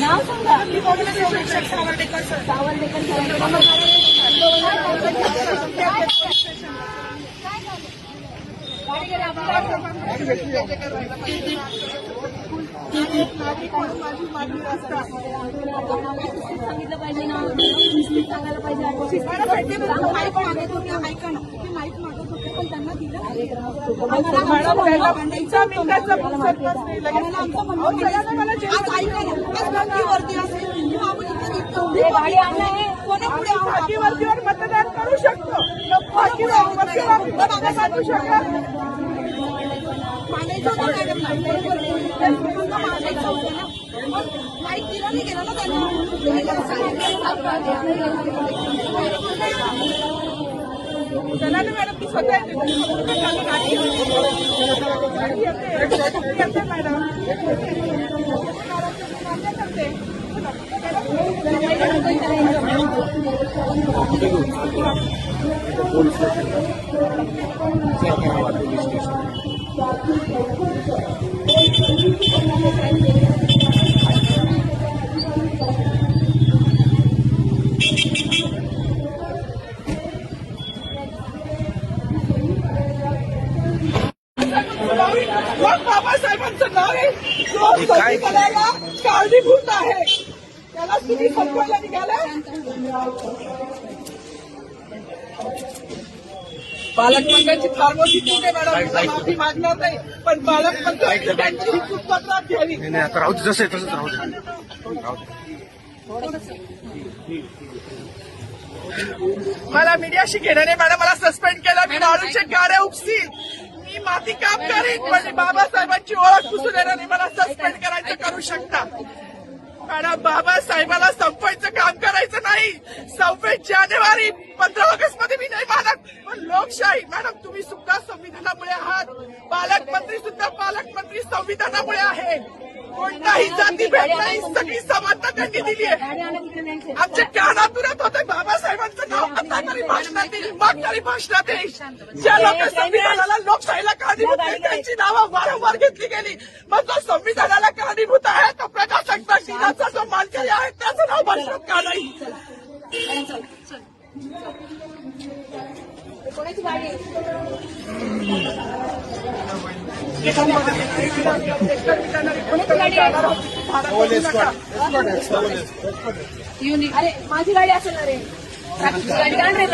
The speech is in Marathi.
नाव सांगा. सावर्डेकर सर. सावर्डेकर सांगितलं पाहिजे ना, सांगायला पाहिजे. माईक मागत होते, ऐका ना, ते माईक मागत होते पण त्यांना दिलं. गाडी आणणार वरतीवर मतदान करू शकतो. सांगू शकत माईक दिला नाही गेला ना त्यांना. चला ना मॅडम, ती स्वतः येते मॅडम. बाबासाहेबांचं नाव आहे जो संविधानाला कारणीभूत आहे, त्याला तुम्ही संपवायला निघाला. पालकमंत्र्यांची फार मोठी चूक आहे मॅडम, माफी मागणार नाही, पण पालकमंत्र्यांची त्यांची ही चूक पत्रात घ्यावी. आता राहू दे, जसं आहे तसंच राहू दे. मला मीडियाशी घेणं नाही मॅडम, मला सस्पेंड केलं. मी वाळूचे गाड्या उपसील, मी माती काम करीन, म्हणजे बाबासाहेबांची ओळख पुसून येणार नाही. मला सस्पेंड करायचं करू शकता मॅडम. बाबासाहेबाला संपवायचं काम करायचं नाही. 26 जानेवारी 15 ऑगस्ट मध्ये मी नाही मानत, पण लोकशाही मॅडम, तुम्ही सुद्धा संविधानामुळे आहात. पालकमंत्री सुद्धा पालकमंत्री संविधानामुळे आहे. कोणताही जातीभेद नाही, सगळी समानता त्यांनी दिली आहे. आमच्या कानातुरात होते बाबासाहेबांचं नाव आता तरी भाषणात येईल, मग तरी भाषणात येईल. ज्या लोक संविधानाला लोकशाहीला कारणीभूत आहे त्यांची नावं वारंवार घेतली गेली. मग जो संविधानाला कारणीभूत आहे तो प्रजासत्ताक दिनाचा जो मानकरी आहे त्याचं नाव भाषणात का नाही? कोणाची गाडी आहे? अरे माझी गाडी असेल ना रे, गाडी आण रे.